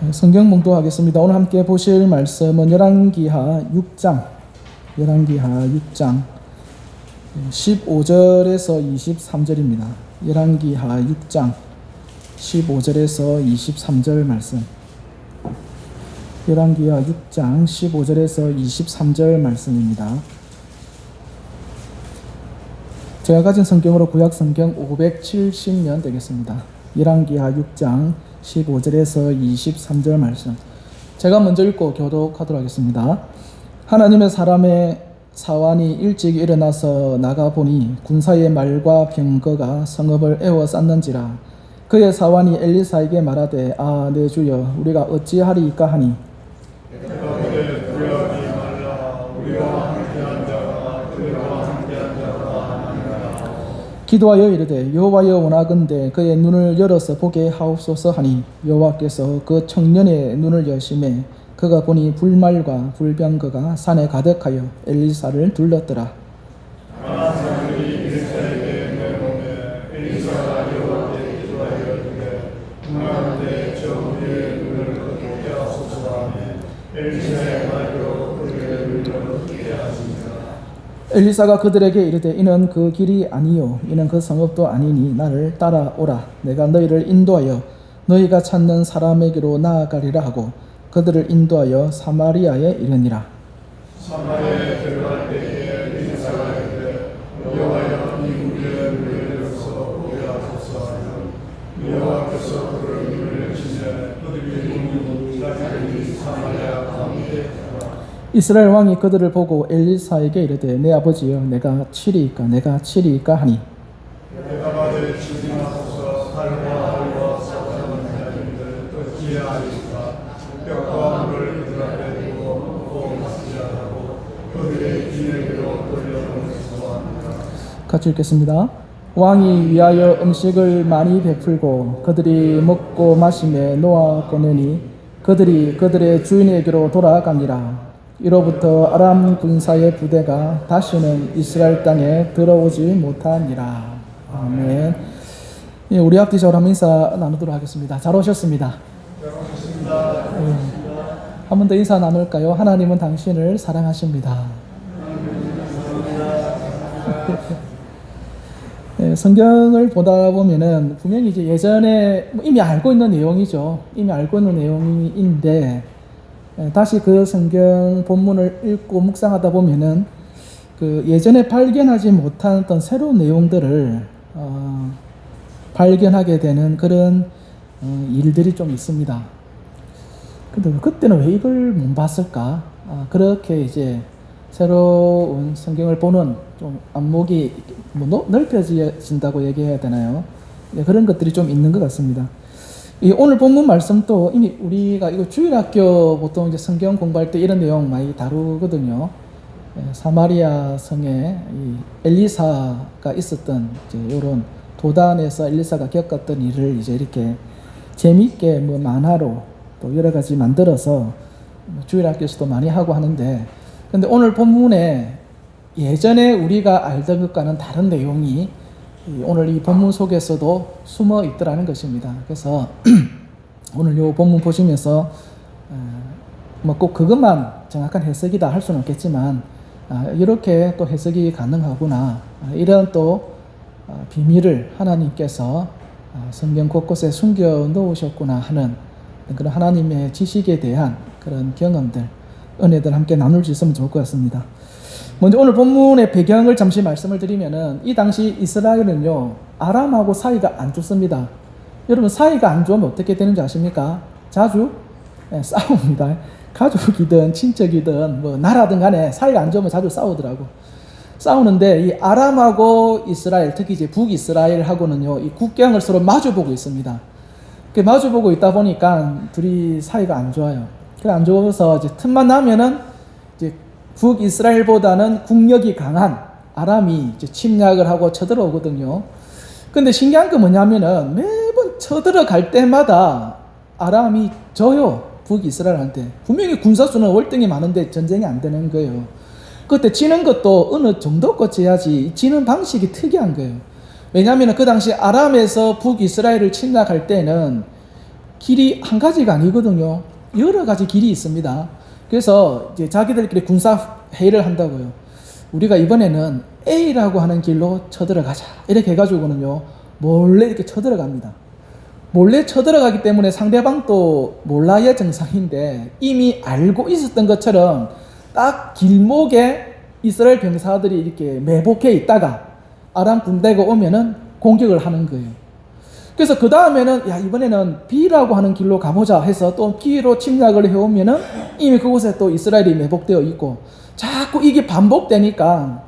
성경 봉독하겠습니다. 오늘 함께 보실 말씀은 열왕기하 6장 15절에서 23절입니다. 열왕기하 6장 15절에서 23절 말씀. 열왕기하 6장 15절에서 23절 말씀입니다. 제가 가진 성경으로 구약 성경 570년 되겠습니다. 열왕기하 6장 15절에서 23절 말씀. 제가 먼저 읽고 교독하도록 하겠습니다. 하나님의 사람의 사환이 일찍 일어나서 나가보니 군사의 말과 병거가 성읍을 에워쌌는지라. 그의 사환이 엘리사에게 말하되 아 내 주여 우리가 어찌하리이까 하니 기도하여 이르되 여호와여 원하건대 그의 눈을 열어서 보게 하옵소서 하니 여호와께서 그 청년의 눈을 여시매 그가 보니 불말과 불병거가 산에 가득하여 엘리사를 둘렀더라. 엘리사가 그들에게 이르되 이는 그 길이 아니요 이는 그 성읍도 아니니 나를 따라오라. 내가 너희를 인도하여 너희가 찾는 사람에게로 나아가리라 하고 그들을 인도하여 사마리아에 이르니라. 사마리아에 들어갈 때에 엘리사가 이르되 여호와여 이 우리의 눈을 열어서 보게 하소서 하여 여호와께서 그를 눈을 여시매 그들이 눈이 자기들이 사마리아 가운데 이스라엘 왕이 그들을 보고 엘리사에게 이르되 내 아버지여 내가 치리이까 하니 내가 받을 주님하소서 달과 사자는 자들을 어찌하리까 뼈와 물을 그들 앞에 두고 먹고 마시지 않고 그들의 기내로 돌려보내소서 합니다. 같이 읽겠습니다. 왕이 위하여 음식을 많이 베풀고 그들이 먹고 마시며 놓아 보내니 그들이 그들의 주인에게로 돌아가니라. 이로부터 아람 군사의 부대가 다시는 이스라엘 땅에 들어오지 못하니라. 아멘. 예, 우리 앞뒤적으로 한번 인사 나누도록 하겠습니다. 잘 오셨습니다. 한 번 더 인사 나눌까요? 하나님은 당신을 사랑하십니다. 예, 성경을 보다 보면은 분명히 이제 예전에 이미 알고 있는 내용이죠. 이미 알고 있는 내용인데 다시 그 성경 본문을 읽고 묵상하다 보면은 그 예전에 발견하지 못한 어떤 새로운 내용들을 발견하게 되는 그런 일들이 좀 있습니다. 근데 그때는 왜 이걸 못 봤을까? 그렇게 이제 새로운 성경을 보는 좀 안목이 넓혀진다고 얘기해야 되나요? 그런 것들이 좀 있는 것 같습니다. 이 오늘 본문 말씀도 이미 우리가 이거 주일학교 보통 이제 성경 공부할 때 이런 내용 많이 다루거든요. 사마리아 성에 이 엘리사가 있었던 이제 이런 도단에서 엘리사가 겪었던 일을 이제 이렇게 재미있게 뭐 만화로 또 여러 가지 만들어서 주일학교에서도 많이 하고 하는데, 근데 오늘 본문에 예전에 우리가 알던 것과는 다른 내용이 오늘 이 본문 속에서도 숨어 있더라는 것입니다. 그래서 오늘 이 본문 보시면서 뭐 꼭 그것만 정확한 해석이다 할 수는 없겠지만 이렇게 또 해석이 가능하구나, 이런 또 비밀을 하나님께서 성경 곳곳에 숨겨 놓으셨구나 하는 그런 하나님의 지식에 대한 그런 경험들, 은혜들 함께 나눌 수 있으면 좋을 것 같습니다. 먼저 오늘 본문의 배경을 잠시 말씀을 드리면은 이 당시 이스라엘은요 아람하고 사이가 안 좋습니다. 여러분 사이가 안 좋으면 어떻게 되는지 아십니까? 자주 싸웁니다. 가족이든 친척이든 뭐 나라든 간에 사이가 안 좋으면 자주 싸우더라고. 싸우는데 이 아람하고 이스라엘, 특히 이제 북이스라엘하고는요 이 국경을 서로 마주보고 있습니다. 마주보고 있다 보니까 둘이 사이가 안 좋아요. 그래 안 좋아서 이제 틈만 나면은 이제 북이스라엘보다는 국력이 강한 아람이 이제 침략을 하고 쳐들어오거든요. 근데 신기한 게 뭐냐면은 매번 쳐들어갈 때마다 아람이 져요. 북이스라엘한테. 분명히 군사수는 월등히 많은데 전쟁이 안 되는 거예요. 그때 지는 것도 어느 정도껏 져야지 지는 방식이 특이한 거예요. 왜냐하면 그 당시 아람에서 북이스라엘을 침략할 때는 길이 한 가지가 아니거든요. 여러 가지 길이 있습니다. 그래서 이제 자기들끼리 군사 회의를 한다고요. 우리가 이번에는 A라고 하는 길로 쳐들어가자. 이렇게 해가지고는요, 몰래 이렇게 쳐들어갑니다. 몰래 쳐들어가기 때문에 상대방도 몰라야 정상인데 이미 알고 있었던 것처럼 딱 길목에 이스라엘 병사들이 이렇게 매복해 있다가 아람 군대가 오면은 공격을 하는 거예요. 그래서 그 다음에는 야, 이번에는 B라고 하는 길로 가보자 해서 또 B로 침략을 해오면은 이미 그곳에 또 이스라엘이 매복되어 있고, 자꾸 이게 반복되니까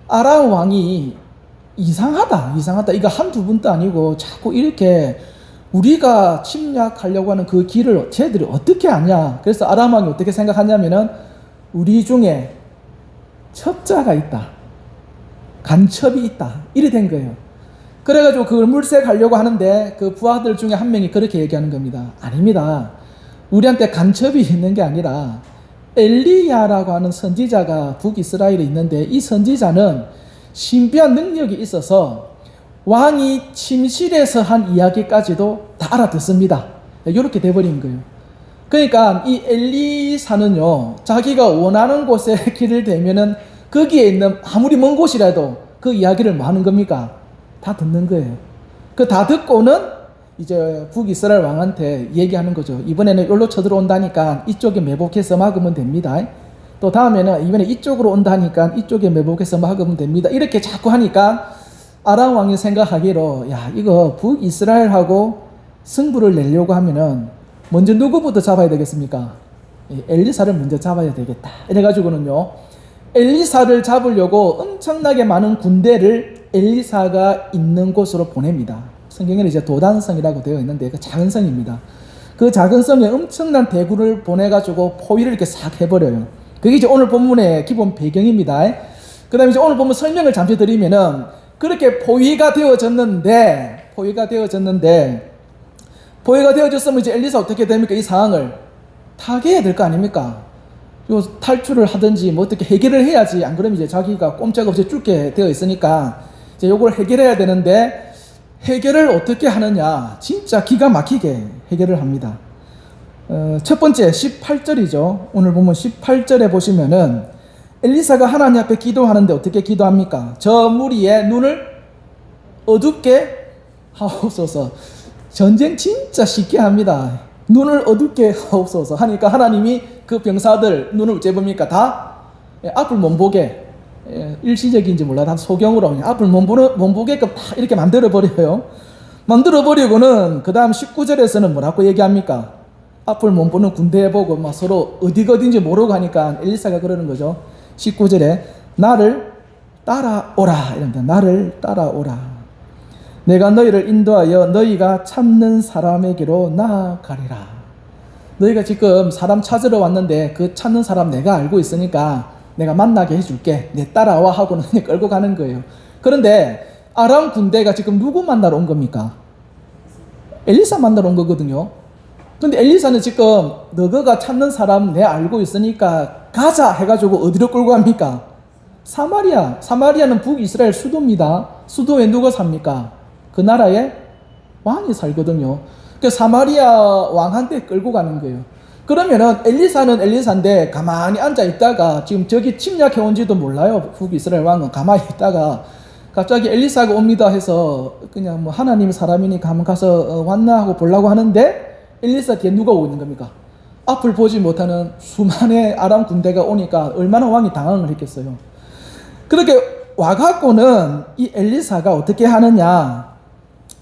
아람 왕이 이상하다. 이거 한두 번도 아니고 자꾸 이렇게 우리가 침략하려고 하는 그 길을 쟤들이 어떻게 아냐. 그래서 아람 왕이 어떻게 생각하냐면은 우리 중에 첩자가 있다, 간첩이 있다, 이래 된 거예요. 그래가지고 그걸 물색하려고 하는데 그 부하들 중에 한 명이 그렇게 얘기하는 겁니다. 아닙니다. 우리한테 간첩이 있는 게 아니라 엘리야라고 하는 선지자가 북이스라엘에 있는데 이 선지자는 신비한 능력이 있어서 왕이 침실에서 한 이야기까지도 다 알아듣습니다. 이렇게 돼버린 거예요. 그러니까 이 엘리사는요, 자기가 원하는 곳에 길을 대면은 거기에 있는 아무리 먼 곳이라도 그 이야기를 뭐 하는 겁니까? 다 듣는 거예요. 그 다 듣고는 이제 북이스라엘 왕한테 얘기하는 거죠. 이번에는 여기로 쳐들어온다니까 이쪽에 매복해서 막으면 됩니다. 또 다음에는 이번에 이쪽으로 온다니까 이쪽에 매복해서 막으면 됩니다. 이렇게 자꾸 하니까 아람 왕이 생각하기로 야, 이거 북이스라엘하고 승부를 내려고 하면은 먼저 누구부터 잡아야 되겠습니까? 엘리사를 먼저 잡아야 되겠다. 이래가지고는요, 엘리사를 잡으려고 엄청나게 많은 군대를 엘리사가 있는 곳으로 보냅니다. 성경에는 이제 도단성이라고 되어 있는데 그 작은 성입니다. 그 작은 성에 엄청난 대군을 보내가지고 포위를 이렇게 싹 해버려요. 그게 이제 오늘 본문의 기본 배경입니다. 그 다음에 이제 오늘 본문 설명을 잠시 드리면은 그렇게 포위가 되어졌는데 되어졌으면 이제 엘리사 어떻게 됩니까? 이 상황을 타개해야 될 거 아닙니까? 요 탈출을 하든지 뭐 어떻게 해결을 해야지. 안 그러면 이제 자기가 꼼짝없이 죽게 되어 있으니까 이제 요걸 해결해야 되는데 해결을 어떻게 하느냐? 진짜 기가 막히게 해결을 합니다. 첫 번째 18절이죠. 오늘 보면 18절에 보시면은 엘리사가 하나님 앞에 기도하는데 어떻게 기도합니까? 저 무리의 눈을 어둡게 하옵소서. 전쟁 진짜 쉽게 합니다. 눈을 어둡게 하옵소서 하니까 하나님이 그 병사들 눈을 어째 봅니까? 다 앞을 못 보게, 일시적인지 몰라, 다 소경으로 그냥 앞을 못 보게끔 다 이렇게 만들어버려요. 만들어버리고는 그 다음 19절에서는 뭐라고 얘기합니까? 앞을 못 보는 군대에 보고 막 서로 어디인지 모르고 하니까 엘리사가 그러는 거죠. 19절에 나를 따라오라 이랍니다. 나를 따라오라. 내가 너희를 인도하여 너희가 찾는 사람에게로 나아가리라. 너희가 지금 사람 찾으러 왔는데 그 찾는 사람 내가 알고 있으니까 내가 만나게 해줄게. 내 따라와 하고는 끌고 가는 거예요. 그런데 아람 군대가 지금 누구 만나러 온 겁니까? 엘리사 만나러 온 거거든요. 근데 엘리사는 지금 너가 찾는 사람 내 알고 있으니까 가자 해가지고 어디로 끌고 갑니까? 사마리아. 사마리아는 북이스라엘 수도입니다. 수도에 누가 삽니까? 그 나라에 왕이 살거든요. 그 사마리아 왕한테 끌고 가는 거예요. 그러면은 엘리사는 엘리사인데 가만히 앉아 있다가 지금 저기 침략해 온지도 몰라요. 북이스라엘 왕은 가만히 있다가 갑자기 엘리사가 옵니다 해서 그냥 뭐 하나님 사람이니까 한번 가서 왔나 하고 보려고 하는데 엘리사 뒤에 누가 오고 있는 겁니까? 앞을 보지 못하는 수많은 아람 군대가 오니까 얼마나 왕이 당황을 했겠어요. 그렇게 와갖고는 이 엘리사가 어떻게 하느냐,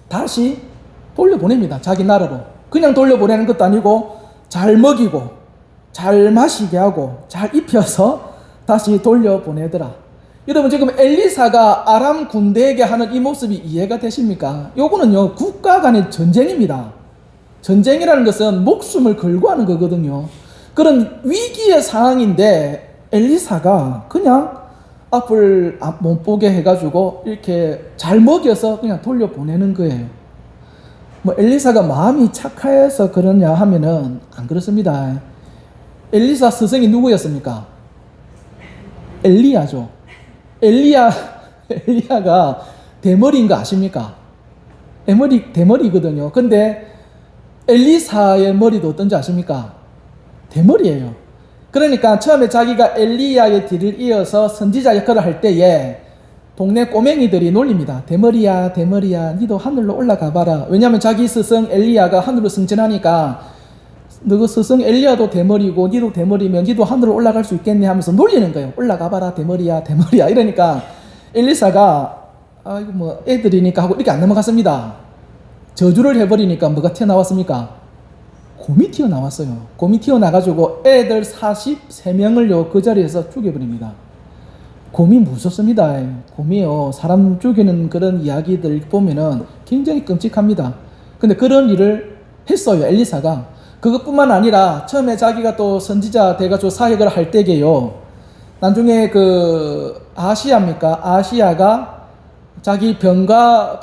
다시 돌려보냅니다. 자기 나라로. 그냥 돌려보내는 것도 아니고 잘 먹이고 잘 마시게 하고 잘 입혀서 다시 돌려보내더라. 여러분 지금 엘리사가 아람 군대에게 하는 이 모습이 이해가 되십니까? 요거는요 국가 간의 전쟁입니다. 전쟁이라는 것은 목숨을 걸고 하는 거거든요. 그런 위기의 상황인데 엘리사가 그냥 앞을 못 보게 해가지고 이렇게 잘 먹여서 그냥 돌려보내는 거예요. 뭐 엘리사가 마음이 착해서 그러냐 하면은 안 그렇습니다. 엘리사 스승이 누구였습니까? 엘리야죠. 엘리야가 대머리인 거 아십니까? 대머리거든요. 근데 엘리사의 머리도 어떤지 아십니까? 대머리예요. 그러니까 처음에 자기가 엘리야의 뒤를 이어서 선지자 역할을 할 때에 동네 꼬맹이들이 놀립니다. 대머리야, 대머리야, 니도 하늘로 올라가 봐라. 왜냐하면 자기 스승 엘리야가 하늘로 승천하니까 너 스승 엘리야도 대머리고 니도 대머리면 니도 하늘로 올라갈 수 있겠네 하면서 놀리는 거예요. 올라가 봐라, 대머리야, 대머리야. 이러니까 엘리사가 이거 뭐 애들이니까 하고 이렇게 안 넘어갔습니다. 저주를 해버리니까 뭐가 튀어나왔습니까? 곰이 튀어나왔어요. 곰이 튀어나가지고 애들 43명을요 그 자리에서 죽여버립니다. 곰이 무섭습니다. 곰이요 사람 죽이는 그런 이야기들 보면은 굉장히 끔찍합니다. 근데 그런 일을 했어요 엘리사가. 그것뿐만 아니라 처음에 자기가 또 선지자 돼가지고 사역을 할 때게요, 나중에 그 아시아가 자기 병과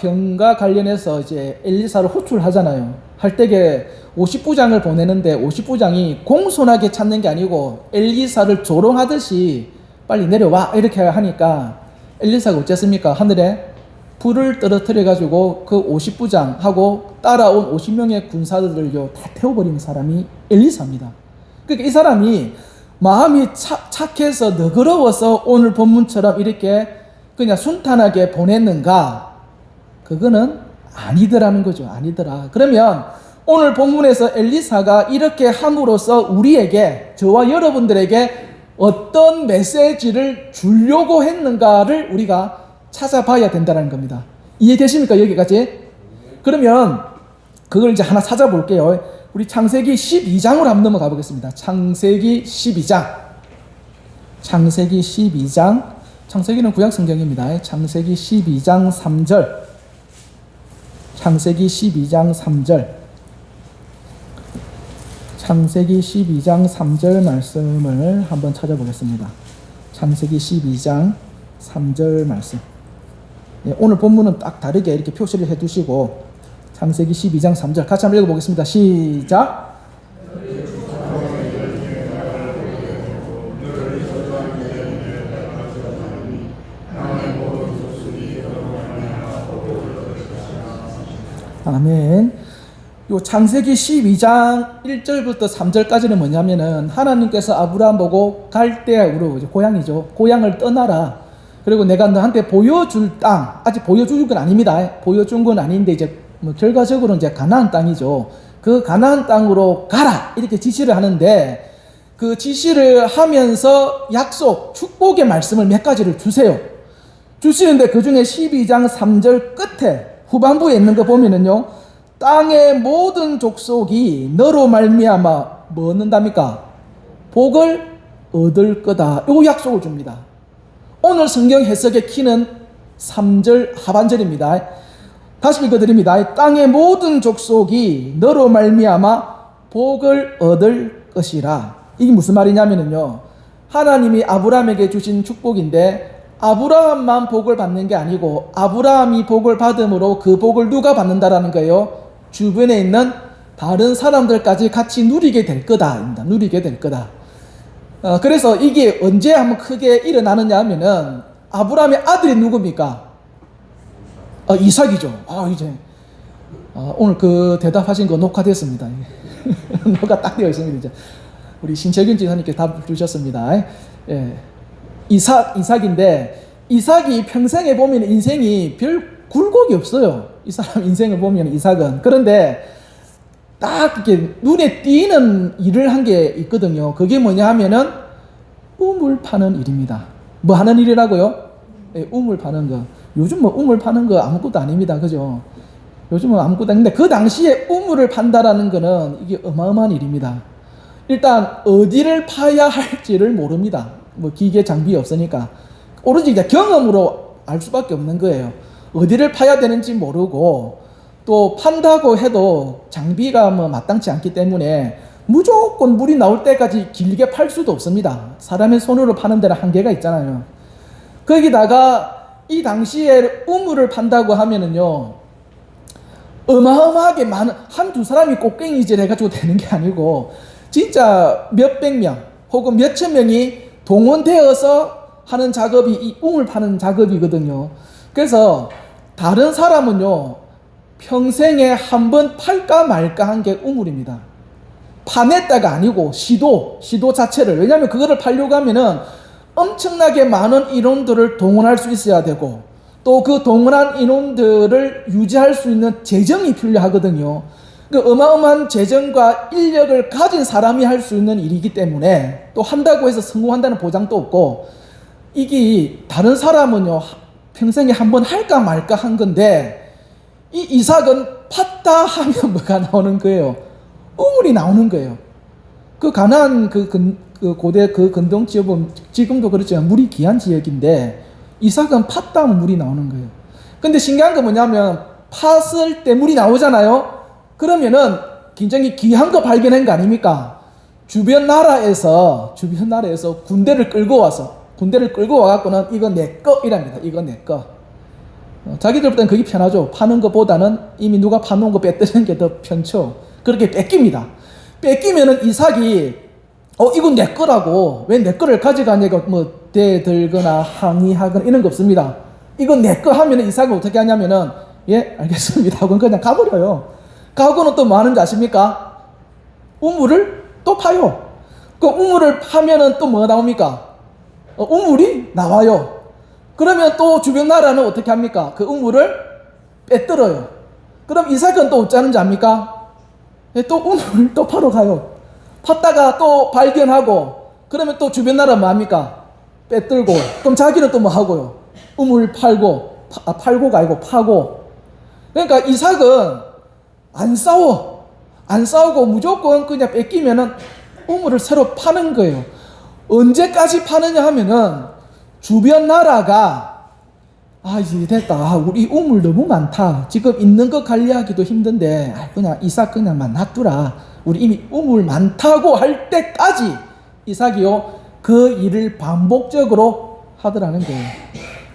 관련해서 이제 엘리사를 호출하잖아요. 할 때게 50부장을 보내는데 50부장이 공손하게 찾는 게 아니고 엘리사를 조롱하듯이 빨리 내려와 이렇게 하니까 엘리사가 어쨌습니까? 하늘에 불을 떨어뜨려 가지고 그 50부장하고 따라온 50명의 군사들을요 다 태워버리는 사람이 엘리사입니다. 그러니까 이 사람이 마음이 착해서 너그러워서 오늘 본문처럼 이렇게 그냥 순탄하게 보냈는가? 그거는 아니더라는 거죠. 아니더라. 그러면 오늘 본문에서 엘리사가 이렇게 함으로써 우리에게, 저와 여러분들에게 어떤 메시지를 주려고 했는가를 우리가 찾아봐야 된다는 겁니다. 이해되십니까? 여기까지? 그러면 그걸 이제 하나 찾아볼게요. 우리 창세기 12장으로 한번 넘어가 보겠습니다. 창세기 12장. 창세기 12장. 창세기는 구약 성경입니다. 창세기 12장 3절. 창세기 12장 3절. 창세기 12장 3절 말씀을 한번 찾아보겠습니다. 창세기 12장 3절 말씀. 예, 오늘 본문은 딱 다르게 이렇게 표시를 해두시고 창세기 12장 3절 같이 한번 읽어보겠습니다. 시작. 아멘. 요 창세기 12장 1절부터 3절까지는 뭐냐면은 하나님께서 아브라함 보고 갈대아우로, 고향이죠. 고향을 떠나라. 그리고 내가 너한테 보여줄 땅, 아직 보여줄 건 아닙니다. 보여준 건 아닌데 이제 뭐 결과적으로 이제 가나안 땅이죠. 그 가나안 땅으로 가라 이렇게 지시를 하는데, 그 지시를 하면서 약속, 축복의 말씀을 몇 가지를 주세요. 주시는데 그 중에 12장 3절 끝에 후반부에 있는 거 보면은요, 땅의 모든 족속이 너로 말미암아 뭐 얻는답니까? 복을 얻을 거다. 이 약속을 줍니다. 오늘 성경 해석의 키는 3절 하반절입니다. 다시 읽어드립니다. 땅의 모든 족속이 너로 말미암아 복을 얻을 것이라. 이게 무슨 말이냐면요, 하나님이 아브라함에게 주신 축복인데 아브라함만 복을 받는 게 아니고 아브라함이 복을 받음으로 그 복을 누가 받는다라는 거예요? 주변에 있는 다른 사람들까지 같이 누리게 될 거다. 누리게 될 거다. 그래서 이게 언제 한번 크게 일어나느냐 하면은 아브라함의 아들이 누굽니까? 이삭이죠. 이제 오늘 그 대답하신 거 녹화됐습니다. 녹화 딱 되어 있습니다. 이제 우리 신채균 지사님께 답 주셨습니다. 예. 이삭인데, 이삭이 평생에 보면 인생이 별 굴곡이 없어요. 이 사람 인생을 보면 이삭은. 그런데 딱 이렇게 눈에 띄는 일을 한 게 있거든요. 그게 뭐냐 하면은 우물 파는 일입니다. 뭐 하는 일이라고요? 네, 우물 파는 거. 요즘 뭐 우물 파는 거 아무것도 아닙니다. 그죠? 요즘은 아무것도 아닌데 그 당시에 우물을 판다라는 거는 이게 어마어마한 일입니다. 일단 어디를 파야 할지를 모릅니다. 뭐 기계 장비 없으니까 오로지 이제 경험으로 알 수밖에 없는 거예요. 어디를 파야 되는지 모르고, 또 판다고 해도 장비가 뭐 마땅치 않기 때문에 무조건 물이 나올 때까지 길게 팔 수도 없습니다. 사람의 손으로 파는 데는 한계가 있잖아요. 거기다가 이 당시에 우물을 판다고 하면은요, 어마어마하게 많은, 한두 사람이 꽃갱이질 해가지고 되는 게 아니고 진짜 몇백 명 혹은 몇천 명이 동원되어서 하는 작업이 이 우물 파는 작업이거든요. 그래서 다른 사람은요, 평생에 한 번 팔까 말까 한 게 우물입니다. 파냈다가 아니고 시도 자체를. 왜냐하면 그거를 팔려고 하면은 엄청나게 많은 인원들을 동원할 수 있어야 되고 또 그 동원한 인원들을 유지할 수 있는 재정이 필요하거든요. 그 어마어마한 재정과 인력을 가진 사람이 할 수 있는 일이기 때문에 또 한다고 해서 성공한다는 보장도 없고 이게 다른 사람은요 평생에 한 번 할까 말까 한 건데 이 이삭은 팠다 하면 뭐가 나오는 거예요? 우물이 나오는 거예요. 그 가나안 그 고대 그 근동 지역은 지금도 그렇지만 물이 귀한 지역인데 이삭은 팠다 하면 물이 나오는 거예요. 근데 신기한 건 뭐냐면 팠을 때 물이 나오잖아요. 그러면은 굉장히 귀한 거 발견한 거 아닙니까? 주변 나라에서 군대를 끌고 와갖고는 이거 내 거 이랍니다. 이거 내 거. 자기들보다는 그게 편하죠. 파는 것보다는 이미 누가 파놓은 거 뺏드는 게 더 편죠. 그렇게 뺏깁니다. 뺏기면은 이삭이 이건 내 거라고 왜 내 거를 가져가냐고 뭐 대들거나 항의하거나 이런 거 없습니다. 이건 내 거 하면은 이삭은 어떻게 하냐면은 예 알겠습니다 하고 그냥 가버려요. 가고는 또 뭐 하는지 아십니까? 우물을 또 파요. 그 우물을 파면은 또 뭐가 나옵니까? 우물이 나와요. 그러면 또 주변 나라는 어떻게 합니까? 그 우물을 빼들어요. 그럼 이삭은 또 어쩌는지 압니까? 또 우물을 또 파러 가요. 팠다가 또 발견하고 그러면 또 주변 나라 뭐 합니까? 빼들고 그럼 자기는 또 뭐 하고요? 우물 팔고 팔고가 아니고 파고. 그러니까 이삭은 안 싸우고 무조건 그냥 뺏기면은 우물을 새로 파는 거예요. 언제까지 파느냐 하면은 주변 나라가 이제 됐다. 우리 우물 너무 많다. 지금 있는 거 관리하기도 힘든데 그냥 이삭 그냥만 놔두라. 우리 이미 우물 많다고 할 때까지 이삭이요 그 일을 반복적으로 하더라는 거예요.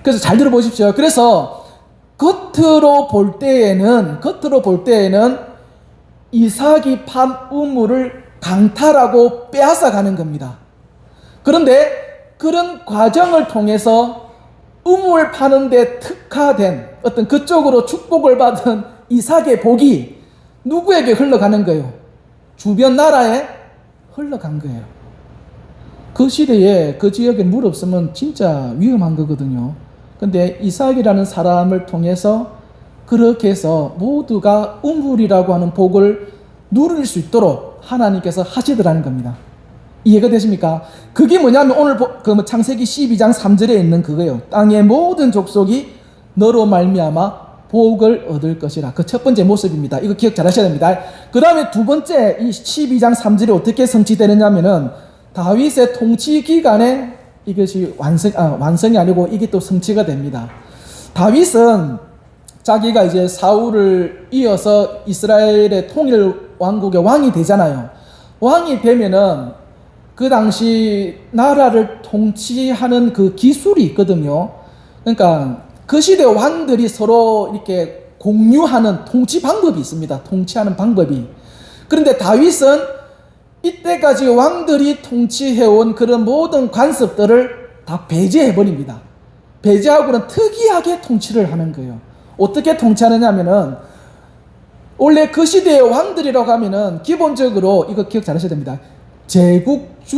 그래서 잘 들어보십시오. 그래서 겉으로 볼 때에는 이삭이 판 우물을 강탈하고 빼앗아 가는 겁니다. 그런데 그런 과정을 통해서 우물 파는데 특화된 어떤 그쪽으로 축복을 받은 이삭의 복이 누구에게 흘러가는 거예요? 주변 나라에 흘러간 거예요. 그 시대에 그 지역에 물 없으면 진짜 위험한 거거든요. 근데 이삭이라는 사람을 통해서 그렇게 해서 모두가 우물이라고 하는 복을 누릴 수 있도록 하나님께서 하시더라는 겁니다. 이해가 되십니까? 그게 뭐냐면 오늘 창세기 12장 3절에 있는 그거예요. 땅의 모든 족속이 너로 말미암아 복을 얻을 것이라. 그 첫 번째 모습입니다. 이거 기억 잘 하셔야 됩니다. 그 다음에 두 번째 이 12장 3절이 어떻게 성취되느냐면은 다윗의 통치 기간에 이것이 완성이 아니고 이게 또 성취가 됩니다. 다윗은 자기가 이제 사울을 이어서 이스라엘의 통일 왕국의 왕이 되잖아요. 왕이 되면은 그 당시 나라를 통치하는 그 기술이 있거든요. 그러니까 그 시대 왕들이 서로 이렇게 공유하는 통치 방법이 있습니다. 통치하는 방법이. 그런데 다윗은 이때까지 왕들이 통치해온 그런 모든 관습들을 다 배제해버립니다. 배제하고는 특이하게 통치를 하는 거예요. 어떻게 통치하느냐 하면은 원래 그 시대의 왕들이라고 하면은 기본적으로 이거 기억 잘 하셔야 됩니다.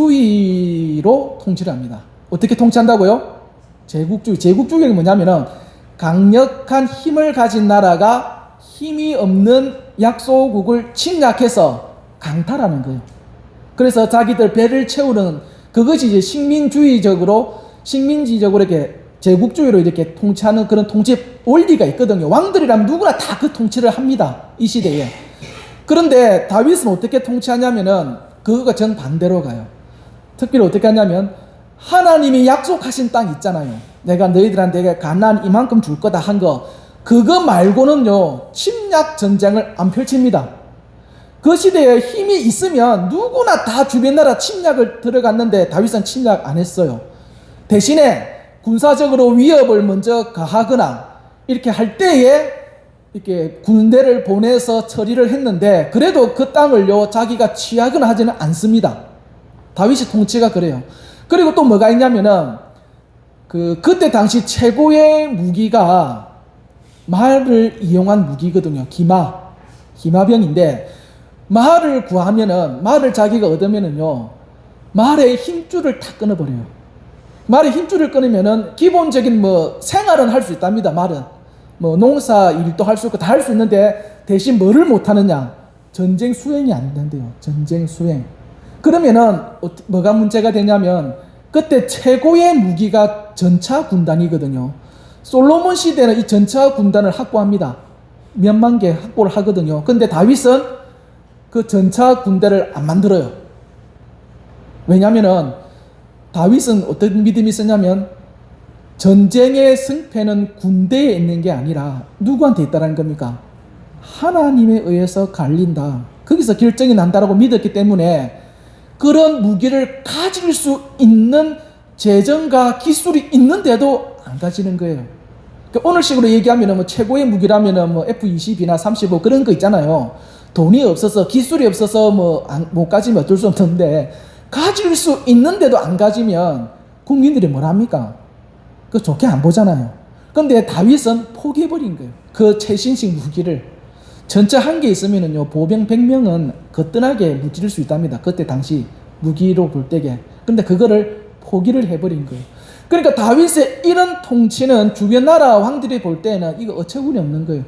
제국주의로 통치를 합니다. 어떻게 통치한다고요? 제국주의가 뭐냐면은 강력한 힘을 가진 나라가 힘이 없는 약소국을 침략해서 강탈하는 거예요. 그래서 자기들 배를 채우는 그것이 이제 식민지적으로 이렇게 제국주의로 이렇게 통치하는 그런 통치 원리가 있거든요. 왕들이라면 누구나 다 그 통치를 합니다. 이 시대에. 그런데 다윗은 어떻게 통치하냐면은 그거가 정반대로 가요. 특별히 어떻게 하냐면 하나님이 약속하신 땅 있잖아요. 내가 너희들한테 가나안 이만큼 줄 거다 한 거 그거 말고는요 침략 전쟁을 안 펼칩니다. 그 시대에 힘이 있으면 누구나 다 주변 나라 침략을 들어갔는데 다윗은 침략 안 했어요. 대신에 군사적으로 위협을 먼저 가하거나 이렇게 할 때에 이렇게 군대를 보내서 처리를 했는데 그래도 그 땅을요 자기가 취하거나 하지는 않습니다. 다윗의 통치가 그래요. 그리고 또 뭐가 있냐면은 그때 당시 최고의 무기가 말을 이용한 무기거든요. 기마병인데 말을 구하면은 말을 자기가 얻으면은요 말의 힘줄을 다 끊어버려요. 말의 힘줄을 끊으면은 기본적인 뭐 생활은 할 수 있답니다. 말은 뭐 농사 일도 할 수 있고 다 할 수 있는데 대신 뭐를 못 하느냐? 전쟁 수행이 안 된대요. 전쟁 수행. 그러면은 뭐가 문제가 되냐면 그때 최고의 무기가 전차 군단이거든요. 솔로몬 시대는 이 전차 군단을 확보합니다. 몇만 개 확보를 하거든요. 근데 다윗은 그 전차 군대를 안 만들어요. 왜냐면은 다윗은 어떤 믿음이 있었냐면 전쟁의 승패는 군대에 있는 게 아니라 누구한테 있다라는 겁니까? 하나님에 의해서 갈린다. 거기서 결정이 난다라고 믿었기 때문에 그런 무기를 가질 수 있는 재정과 기술이 있는데도 안 가지는 거예요. 그러니까 오늘식으로 얘기하면 뭐 최고의 무기라면 뭐 F-22나 35 그런 거 있잖아요. 돈이 없어서 기술이 없어서 못 가지면 어쩔 수 없는데 가질 수 있는데도 안 가지면 국민들이 뭘 합니까? 그거 좋게 안 보잖아요. 그런데 다윗은 포기해버린 거예요. 그 최신식 무기를. 전차 한 개 있으면은요, 보병 100명은 거뜬하게 무찌를 수 있답니다. 그때 당시 무기로 볼 때게. 근데 그거를 포기를 해버린 거예요. 그러니까 다윗의 이런 통치는 주변 나라 왕들이 볼 때는 이거 어처구니 없는 거예요.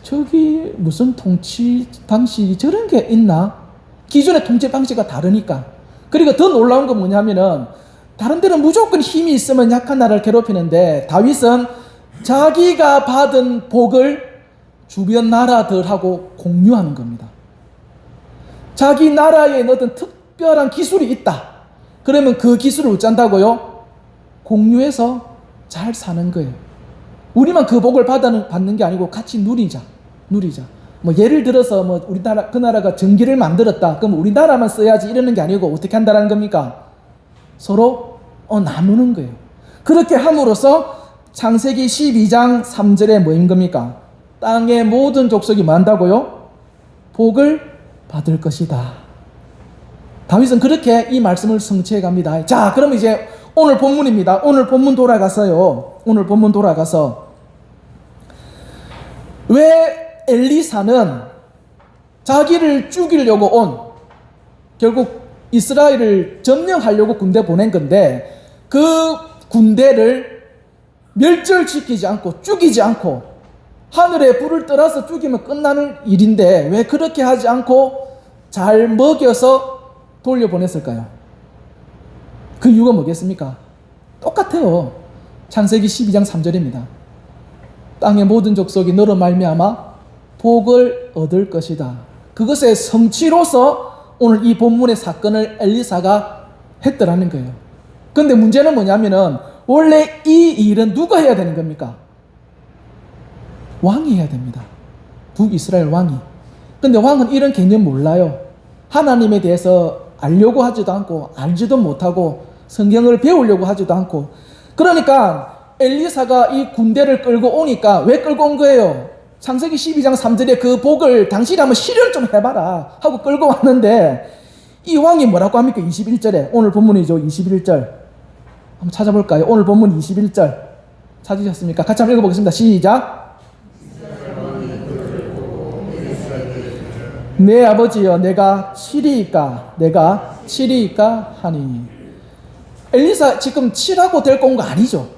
저기 무슨 통치 방식이 저런 게 있나? 기존의 통치 방식과 다르니까. 그리고 더 놀라운 건 뭐냐면은 다른 데는 무조건 힘이 있으면 약한 나라를 괴롭히는데 다윗은 자기가 받은 복을 주변 나라들하고 공유하는 겁니다. 자기 나라에 어떤 특별한 기술이 있다. 그러면 그 기술을 어쩐다고요? 공유해서 잘 사는 거예요. 우리만 그 복을 받는 게 아니고 같이 누리자. 뭐 예를 들어서 뭐 우리나라 그 나라가 전기를 만들었다. 그럼 우리나라만 써야지 이러는 게 아니고 어떻게 한다는 겁니까? 서로 나누는 거예요. 그렇게 함으로써 창세기 12장 3절에 뭐인 겁니까? 땅의 모든 족속이 뭐 한다고요? 복을 받을 것이다. 다윗은 그렇게 이 말씀을 성취해 갑니다. 자, 그럼 이제 오늘 본문입니다. 오늘 본문 돌아가서요. 오늘 본문 돌아가서 왜 엘리사는 자기를 죽이려고 결국 이스라엘을 점령하려고 군대 보낸 건데 그 군대를 멸절시키지 않고 죽이지 않고 하늘에 불을 떠나서 죽이면 끝나는 일인데 왜 그렇게 하지 않고 잘 먹여서 돌려보냈을까요? 그 이유가 뭐겠습니까? 똑같아요. 창세기 12장 3절입니다. 땅의 모든 족속이 너로 말미암아 복을 얻을 것이다. 그것의 성취로서 오늘 이 본문의 사건을 엘리사가 했더라는 거예요. 그런데 문제는 뭐냐면은 원래 이 일은 누가 해야 되는 겁니까? 왕이 해야 됩니다. 북이스라엘 왕이. 근데 왕은 이런 개념 몰라요. 하나님에 대해서 알려고 하지도 않고 알지도 못하고 성경을 배우려고 하지도 않고. 그러니까 엘리사가 이 군대를 끌고 오니까 왜 끌고 온 거예요? 창세기 12장 3절에 그 복을 당신이 한번 실현 좀 해봐라 하고 끌고 왔는데 이 왕이 뭐라고 합니까? 21절에 오늘 본문이죠. 21절 한번 찾아볼까요? 오늘 본문 21절 찾으셨습니까? 같이 한번 읽어보겠습니다. 시작. 내 아버지여 내가 치리이까 하니. 엘리사 지금 치라고 데리고 온 거 아니죠.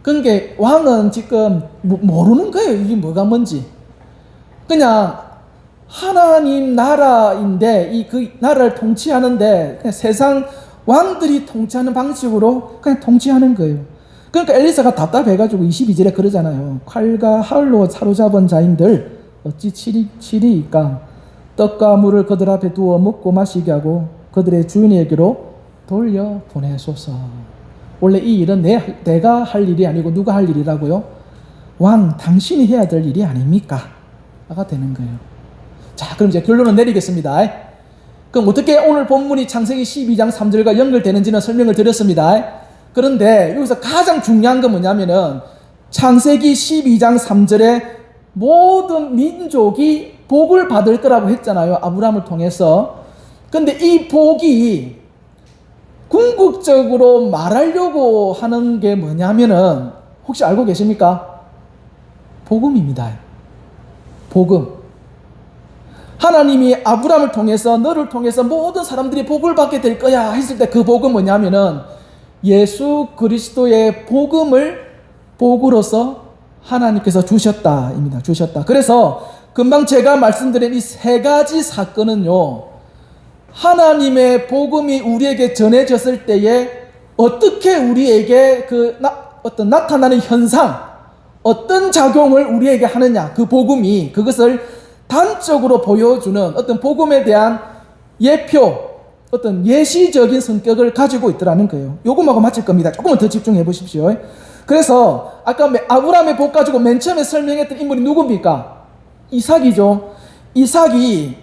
그러니까 왕은 지금 모르는 거예요. 이게 뭐가 뭔지. 그냥 하나님 나라인데 그 나라를 통치하는데 그냥 세상 왕들이 통치하는 방식으로 그냥 통치하는 거예요. 그러니까 엘리사가 답답해가지고 22절에 그러잖아요. 칼과 활로 사로잡은 자인들 어찌 치리이까. 떡과 물을 그들 앞에 두어 먹고 마시게 하고 그들의 주인에게로 돌려보내소서. 원래 이 일은 내가 할 일이 아니고 누가 할 일이라고요? 왕, 당신이 해야 될 일이 아닙니까? 가 되는 거예요. 자, 그럼 이제 결론을 내리겠습니다. 그럼 어떻게 오늘 본문이 창세기 12장 3절과 연결되는지는 설명을 드렸습니다. 그런데 여기서 가장 중요한 건 뭐냐면은 창세기 12장 3절에 모든 민족이 복을 받을 거라고 했잖아요. 아브라함을 통해서. 근데 이 복이 궁극적으로 말하려고 하는 게 뭐냐면은 혹시 알고 계십니까? 복음입니다. 복음. 하나님이 아브라함을 통해서 너를 통해서 모든 사람들이 복을 받게 될 거야 했을 때 그 복은 뭐냐면은 예수 그리스도의 복음을 복으로서 하나님께서 주셨다입니다. 주셨다. 그래서 금방 제가 말씀드린 이 세 가지 사건은요, 하나님의 복음이 우리에게 전해졌을 때에 어떻게 우리에게 어떤 나타나는 현상, 어떤 작용을 우리에게 하느냐, 그 복음이 그것을 단적으로 보여주는 어떤 복음에 대한 예표, 어떤 예시적인 성격을 가지고 있더라는 거예요. 요금하고 맞을 겁니다. 조금만 더 집중해 보십시오. 그래서 아까 아브라함의 복 가지고 맨 처음에 설명했던 인물이 누굽니까? 이삭이죠. 이삭이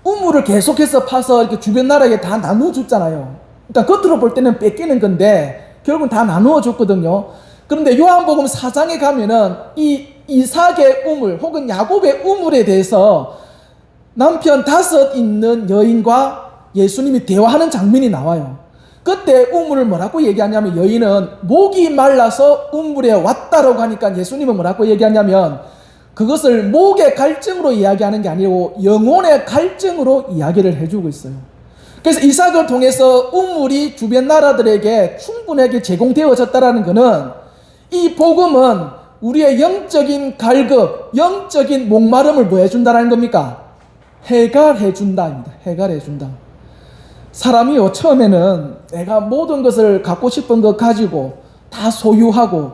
우물을 계속해서 파서 이렇게 주변 나라에 다 나누어 줬잖아요. 일단 겉으로 볼 때는 뺏기는 건데 결국은 다 나누어 줬거든요. 그런데 요한복음 4장에 가면은 이 이삭의 우물 혹은 야곱의 우물에 대해서 남편 5 있는 여인과 예수님이 대화하는 장면이 나와요. 그때 우물을 뭐라고 얘기하냐면, 여인은 목이 말라서 우물에 왔다라고 하니까 예수님은 뭐라고 얘기하냐면 그것을 목의 갈증으로 이야기하는 게 아니고 영혼의 갈증으로 이야기를 해주고 있어요. 그래서 이삭을 통해서 우물이 주변 나라들에게 충분하게 제공되어졌다라는 것은 이 복음은 우리의 영적인 갈급, 영적인 목마름을 뭐 해준다라는 겁니까? 해결해준다입니다. 해결해준다. 사람이요, 처음에는 내가 모든 것을 갖고 싶은 것 가지고 다 소유하고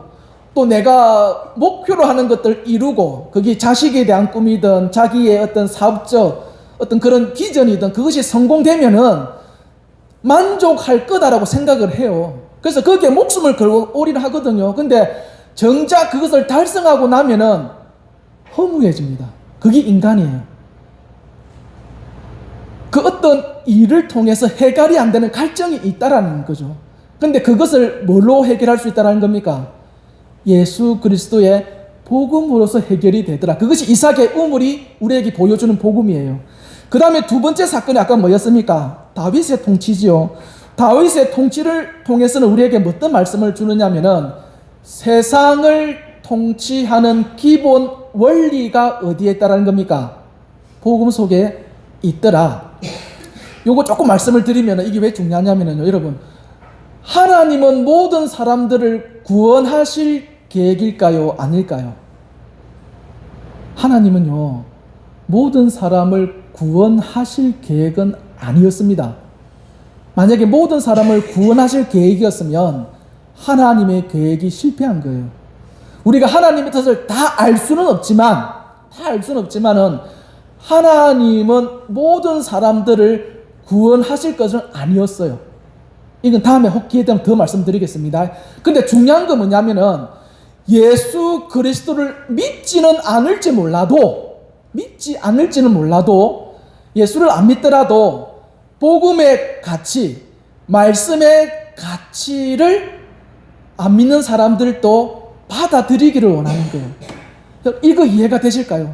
또 내가 목표로 하는 것들 이루고, 그게 자식에 대한 꿈이든 자기의 어떤 사업적 어떤 그런 비전이든 그것이 성공되면은 만족할 거다라고 생각을 해요. 그래서 거기에 목숨을 걸고 올인하거든요. 근데 정작 그것을 달성하고 나면은 허무해집니다. 그게 인간이에요. 그 어떤 일을 통해서 해결이 안 되는 갈증이 있다라는 거죠. 근데 그것을 뭘로 해결할 수 있다라는 겁니까? 예수 그리스도의 복음으로서 해결이 되더라. 그것이 이삭의 우물이 우리에게 보여주는 복음이에요. 그 다음에 두 번째 사건이 아까 뭐였습니까? 다윗의 통치지요. 다윗의 통치를 통해서는 우리에게 어떤 말씀을 주느냐면은 세상을 통치하는 기본 원리가 어디에 있다라는 겁니까? 복음 속에 있더라. 요거 조금 말씀을 드리면 이게 왜 중요하냐면요, 여러분, 하나님은 모든 사람들을 구원하실 계획일까요? 아닐까요? 하나님은요, 모든 사람을 구원하실 계획은 아니었습니다. 만약에 모든 사람을 구원하실 계획이었으면 하나님의 계획이 실패한 거예요. 우리가 하나님의 뜻을 다 알 수는 없지만은 하나님은 모든 사람들을 구원하실 것은 아니었어요. 이건 다음에 혹 기회 되면 더 말씀드리겠습니다. 근데 중요한 건 뭐냐면은 예수 그리스도를 믿지는 않을지는 몰라도 예수를 안 믿더라도 복음의 가치, 말씀의 가치를 안 믿는 사람들도 받아들이기를 원하는 거예요. 이거 이해가 되실까요?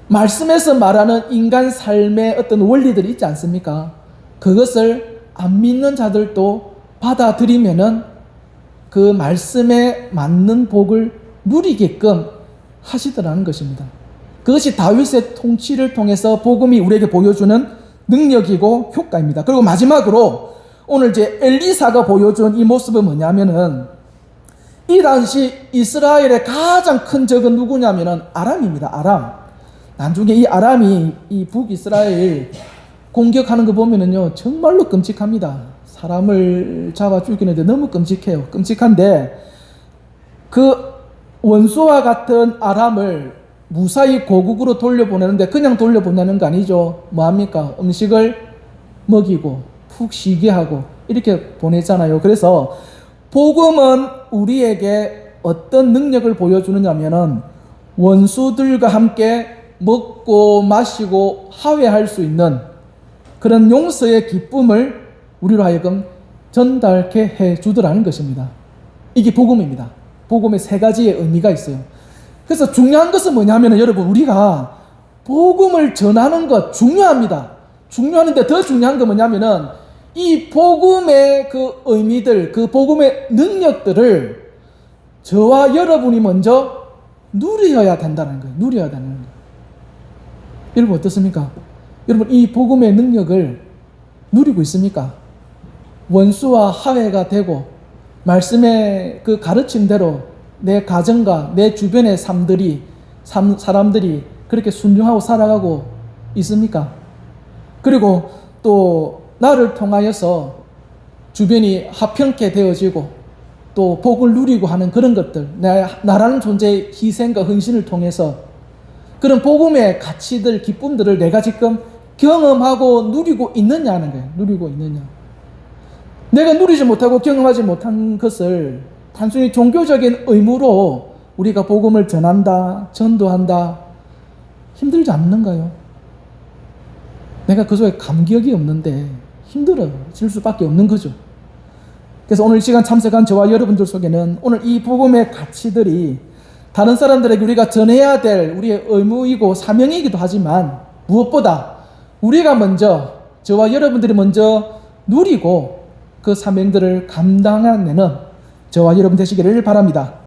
말씀에서 말하는 인간 삶의 어떤 원리들이 있지 않습니까? 그것을 안 믿는 자들도 받아들이면은 그 말씀에 맞는 복을 누리게끔 하시더라는 것입니다. 그것이 다윗의 통치를 통해서 복음이 우리에게 보여주는 능력이고 효과입니다. 그리고 마지막으로 오늘 이제 엘리사가 보여준 이 모습은 뭐냐면은, 이 당시 이스라엘의 가장 큰 적은 누구냐면은 아람입니다. 아람. 나중에 이 아람이 이 북이스라엘 공격하는 거 보면은요, 정말로 끔찍합니다. 사람을 잡아 죽이는데 너무 끔찍해요. 끔찍한데 그 원수와 같은 아람을 무사히 고국으로 돌려보내는데 그냥 돌려보내는 거 아니죠. 뭐합니까? 음식을 먹이고 푹 쉬게 하고 이렇게 보내잖아요. 그래서 복음은 우리에게 어떤 능력을 보여주느냐면은 원수들과 함께 먹고 마시고 화해할 수 있는 그런 용서의 기쁨을 우리로 하여금 전달케 해주더라는 것입니다. 이게 복음입니다. 복음의 세 가지의 의미가 있어요. 그래서 중요한 것은 뭐냐면 여러분, 우리가 복음을 전하는 것 중요합니다. 중요한데 더 중요한 건 뭐냐면은 이 복음의 그 의미들, 그 복음의 능력들을 저와 여러분이 먼저 누려야 된다는 거예요. 누려야 되는 거예요. 여러분 어떻습니까? 여러분 이 복음의 능력을 누리고 있습니까? 원수와 화해가 되고 말씀의 그 가르침대로 내 가정과 내 주변의 사람들이 그렇게 순종하고 살아가고 있습니까? 그리고 또 나를 통하여서 주변이 화평케 되어지고 또 복을 누리고 하는 그런 것들, 나라는 존재의 희생과 헌신을 통해서 그런 복음의 가치들, 기쁨들을 내가 지금 경험하고 누리고 있느냐는 거예요. 누리고 있느냐. 내가 누리지 못하고 경험하지 못한 것을 단순히 종교적인 의무로 우리가 복음을 전한다, 전도한다, 힘들지 않는가요? 내가 그 속에 감격이 없는데 힘들어질 수밖에 없는 거죠. 그래서 오늘 이 시간 참석한 저와 여러분들 속에는 오늘 이 복음의 가치들이 다른 사람들에게 우리가 전해야 될 우리의 의무이고 사명이기도 하지만 무엇보다 우리가 먼저, 저와 여러분들이 먼저 누리고 그 사명들을 감당해내는 저와 여러분 되시기를 바랍니다.